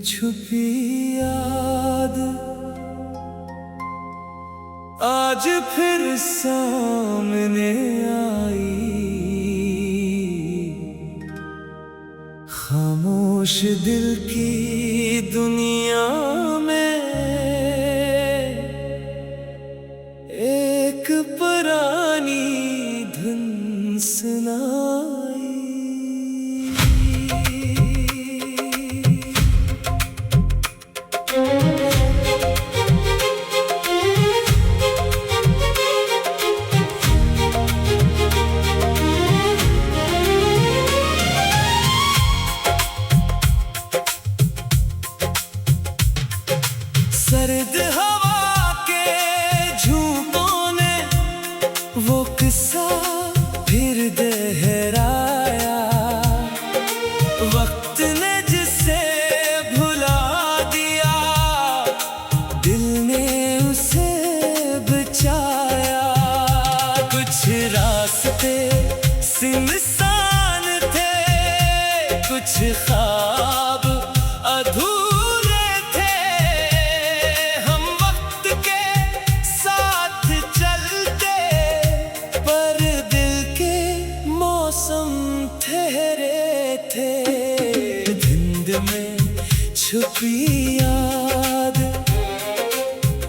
छुपी याद आज फिर सामने आई। खामोश दिल की दुनिया में एक पुरानी धुन सुनाई। सर्द हवा के झूमों ने वो किस्सा फिर दोहराया। वक्त ने जिसे भुला दिया, दिल ने उसे बचाया। कुछ रास्ते सुनसान थे, कुछ ख्वाब अधूरे थे। हम वक्त के साथ चलते, पर दिल के मौसम ठहरे थे। धुंध में छुपी याद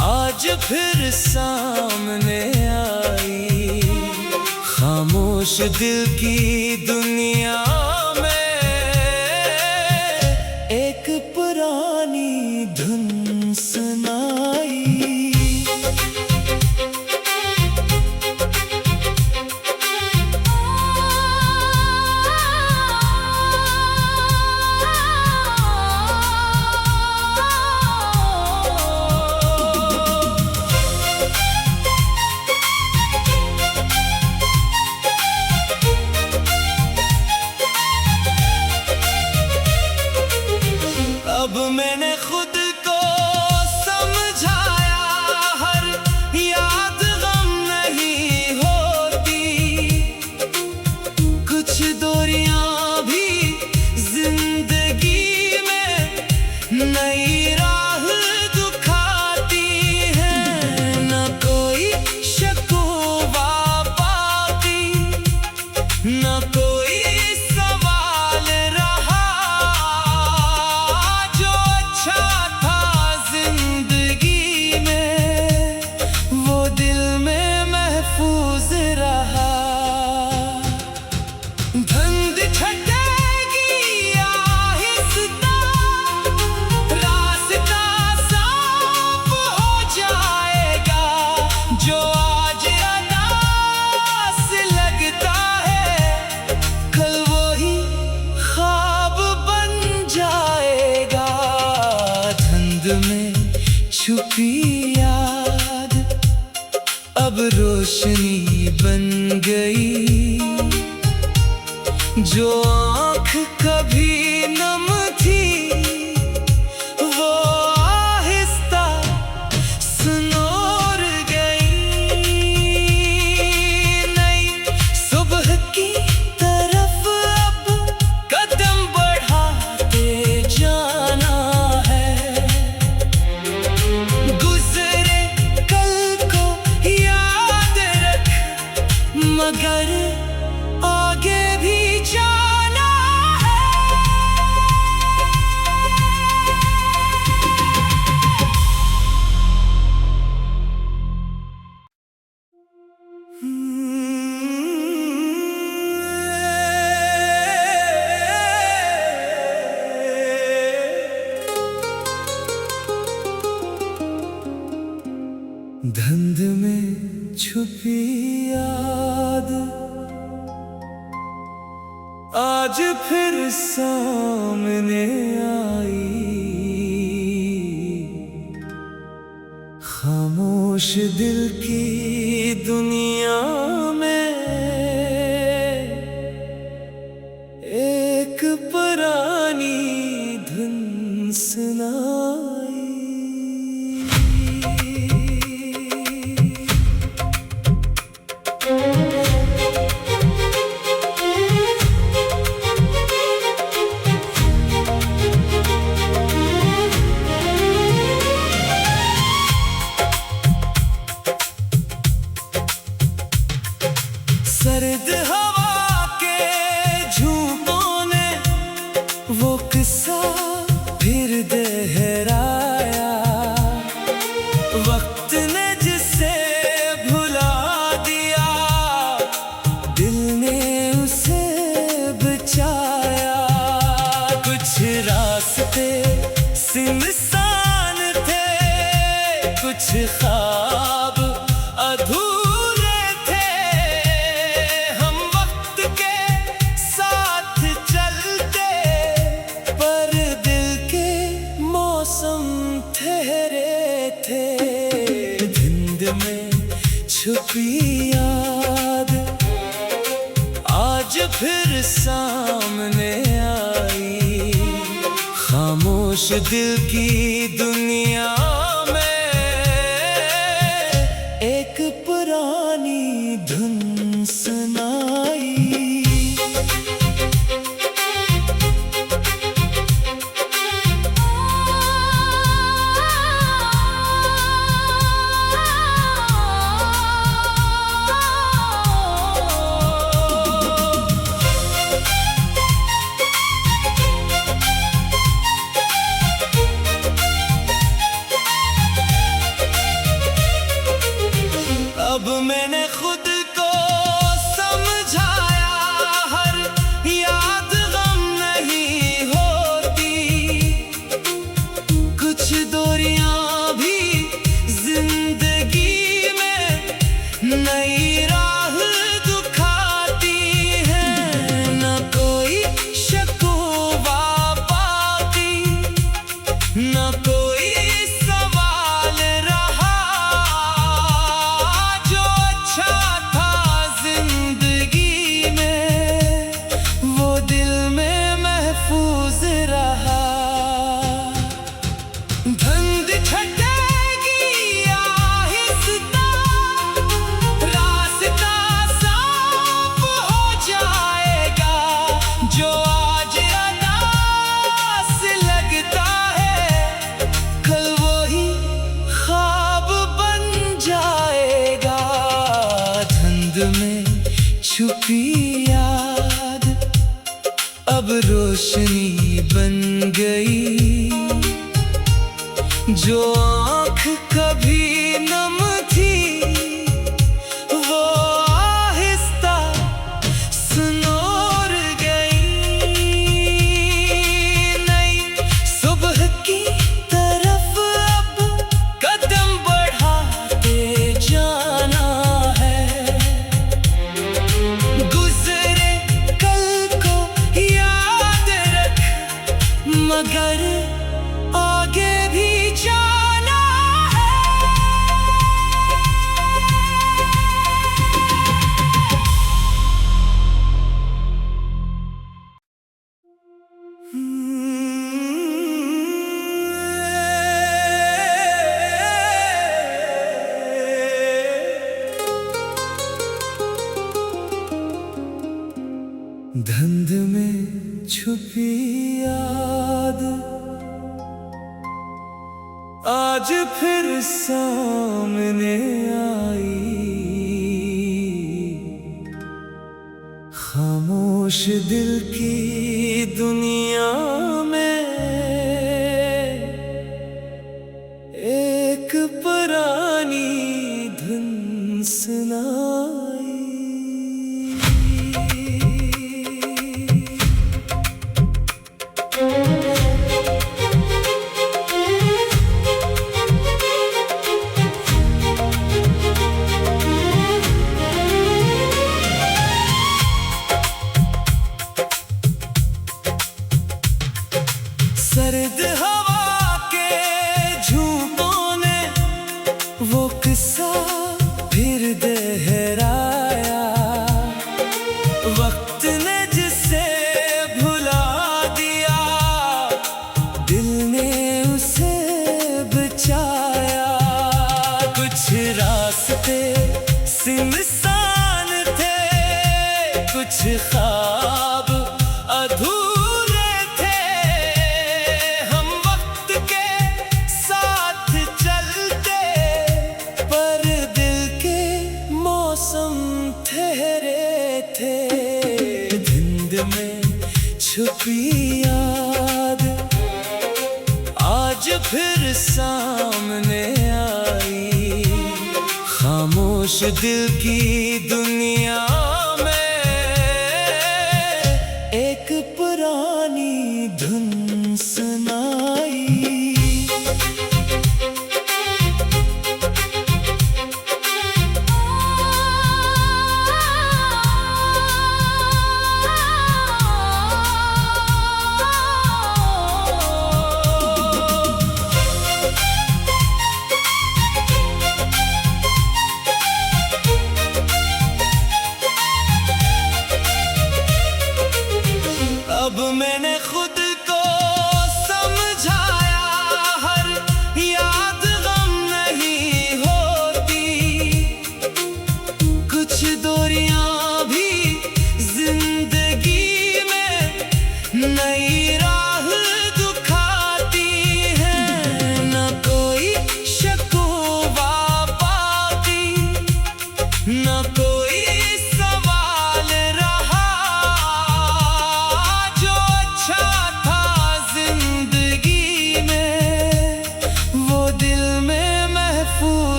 आज फिर सामने आई। खामोश दिल की दुनिया में एक पुरानी धुन सुनाई। अब मैंने खुद को समझाया, हर याद गम नहीं होती। कुछ दूरियां भी जिंदगी में नई राह दिखाती हैं। न कोई शकवा बाकी, न कोई सवाल रहा। जो अच्छा था जिंदगी में, वो दिल में महफूज रहा। धुंध छटेगी आहिस्ता, रास्ता साफ हो जाएगा। जो आज अदास लगता है, कल वही ख्वाब बन जाएगा। धुंध में छुपी याद अब रोशनी बन गई। जो आँख कभी नम थी, वो आहिस्ता सुनोर गई। नई सुबह की तरफ अब कदम बढ़ाते जाना है। गुजरे कल को याद रख, मगर आगे भी जाना है। धुंध में छुपी याद आज फिर सामने आई। खामोश दिल की दुनिया में एक पुरानी धुन सुनाई। इंसान थे, कुछ ख्वाब अधूरे थे। हम वक्त के साथ चलते, पर दिल के मौसम ठहरे थे। धुंध में छुपी याद आज फिर सामने आई। खामोश दिल की दुनिया में एक पुरानी धुन सुनाई। अब मैंने खुद को समझाया, हर याद गम नहीं होती। कुछ दूरियां भी जिंदगी में नई राह दिखाती हैं। न कोई शिकवा बाकी, न कोई सवाल रहा। जिंदगी में वो दिल में महफूज रहा। धुंध छटेगी आहिस्ता, रास्ता साफ हो जाएगा। जो आज अदास लगता है, कल वही ख्वाब बन जाएगा। धुंध में छुपी याद अब रोशनी बन गई। जो आँख कभी नम थी, वो आहिस्ता सुनोर गई। नई सुबह की तरफ अब कदम बढ़ाते जाना है। गुजरे कल को याद रख, मगर आगे भी जाना है। धुंध में छुपी याद आज फिर सामने आई। खामोश दिल की दुनिया में एक पुरानी धुन सुनाई। सर्द हवा के झूमों ने वो किस्सा फिर दोहराया। वक्त ने जिसे भुला दिया, दिल ने उसे बचाया। कुछ रास्ते सुनसान थे, कुछ ख्वाब अधूरे थे। हम वक्त के साथ चलते, पर दिल के मौसम ठहरे थे। धुंध में छुपी याद आज फिर सामने आई। खामोश दिल की दुनिया में एक पुरानी धुन सुनाई।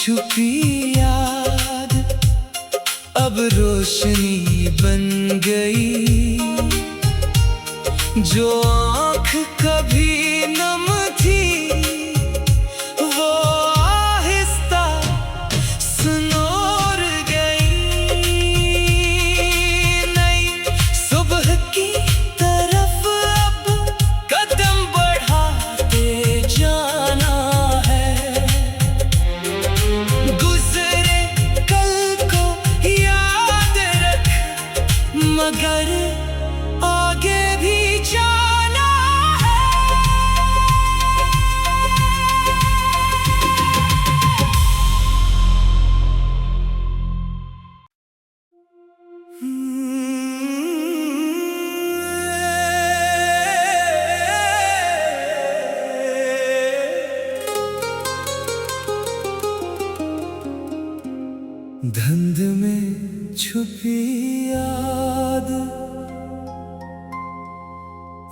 छुपी याद अब रोशनी बन गई। जो आँख कभी नम थी वो आहिस्ता सुनोर गई। नई सुबह की तरफ अब कदम बढ़ाते जाना है। गुजरे कल को याद रख मगर आगे भी जाना है। धुंध में छुपी याद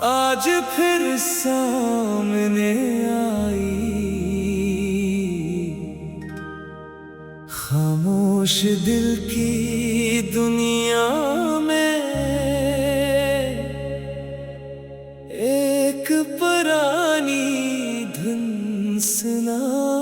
आज फिर सामने आई। खामोश दिल की दुनिया में एक पुरानी धुन सुनाई।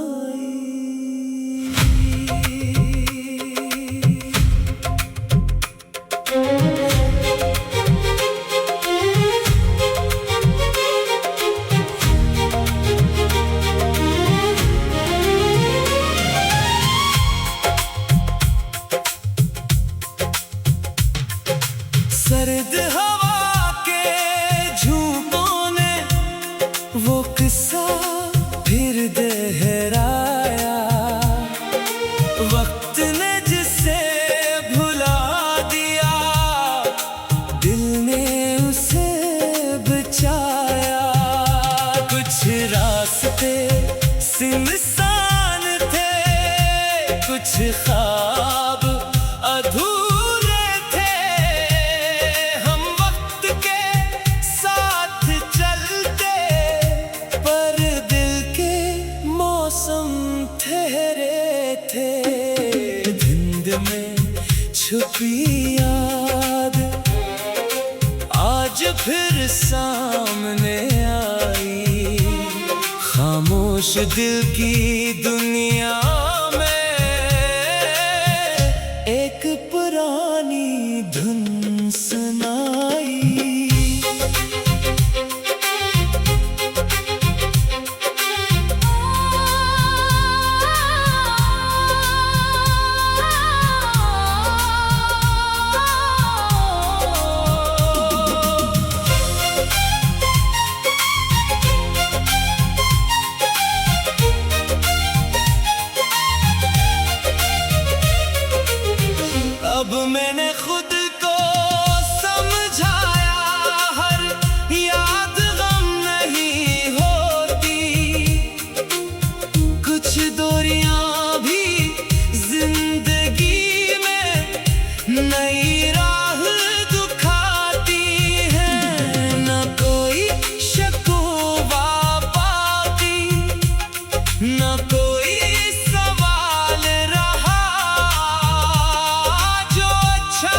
सर्द हवा के झूमों ने वो किस्सा फिर दोहराया। वक्त ने जिसे भुला दिया दिल ने उसे बचाया। कुछ रास्ते सुनसान थे कुछ ख्वाब अधूरे थे। हम वक्त के साथ चलते पर दिल के मौसम ठहरे थे। धुंध में छुपी याद आज फिर सामने आई। खामोश दिल की दुनिया में एक पुरानी धुन सुनाई। अब मैंने खुद को समझाया हर याद गम नहीं होती। कुछ दूरियां भी जिंदगी में नई राह दिखाती हैं। न कोई शिकवा बाकी न कोई सवाल रहा। जो अच्छा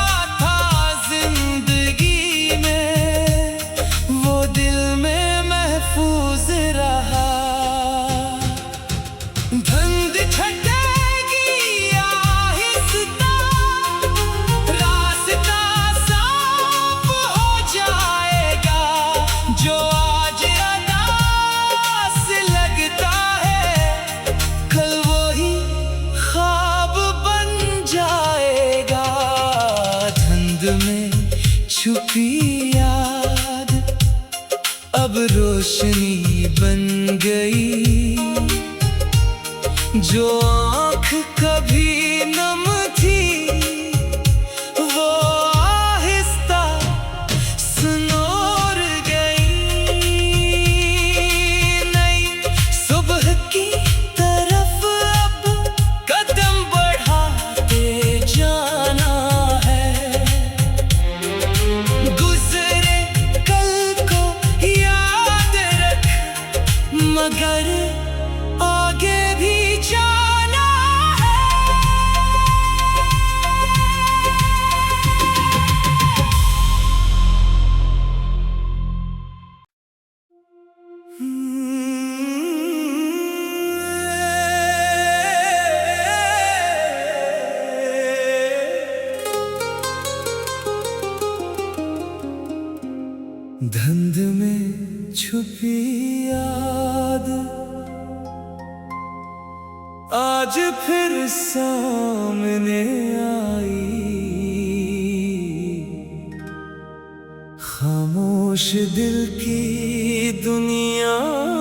धुंध में छुपी याद आज फिर सामने आई। खामोश दिल की दुनिया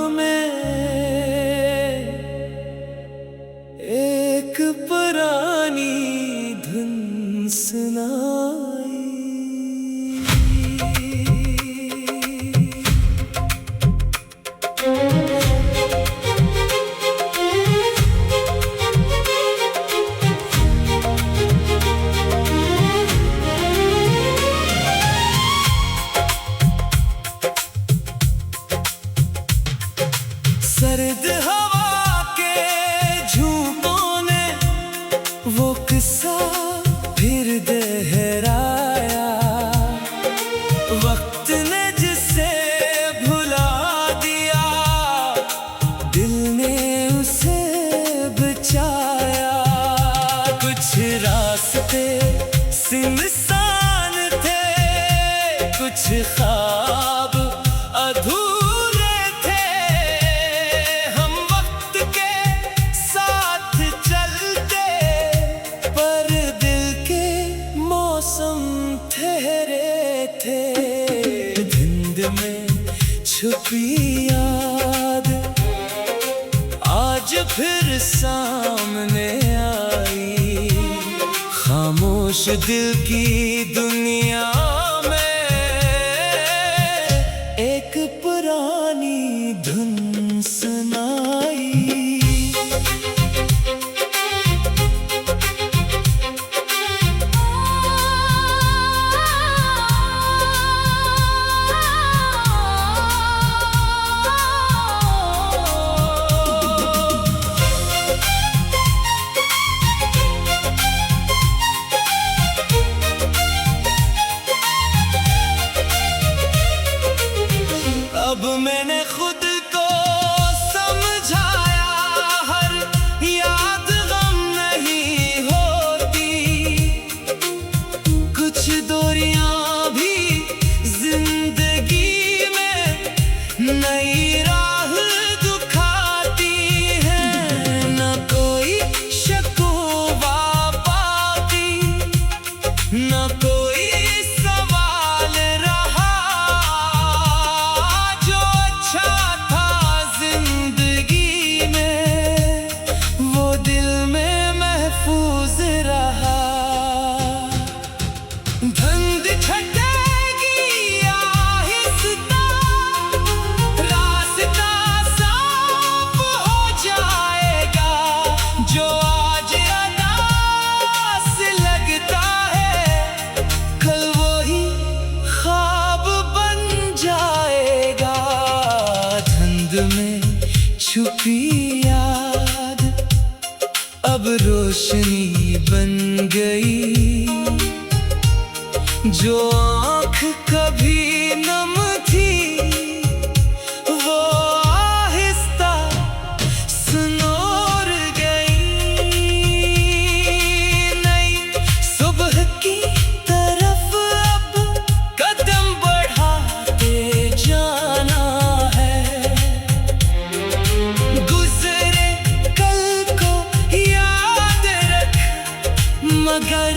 में एक पुरानी धुन सुनाई। सर्द हवा के झूमों ने वो किस्सा फिर दोहराया। वक्त ने जिसे भुला दिया दिल ने उसे बचाया। कुछ रास्ते सुनसान थे, कुछ ख्वाब अधूरे थे। हम वक्त के साथ चलते पर दिल के मौसम ठहरे थे। धुंध में छुपी याद आज फिर सामने आई। खामोश दिल की दुनिया में एक पुरानी धुन सुनाई। अब मैंने खुद को समझाया, हर याद गम नहीं होती। कुछ दूरियां भी जिंदगी में नई राह दिखाती हैं। न कोई शिकवा बाकी, न कोई सवाल रहा। जो अच्छा था जिंदगी में वो दिल में महफूज रहा। धुंध छटेगी आहिस्ता, रास्ता साफ हो जाएगा। जो आज अदास लगता है कल वही ख्वाब बन जाएगा। धुंध में छुपी याद अब रोशनी बन गई। जो आँख कभी नम थी वो आहिस्ता सुनोर गई। नई सुबह की तरफ अब कदम बढ़ाते जाना है। गुजरे कल को याद रख मगर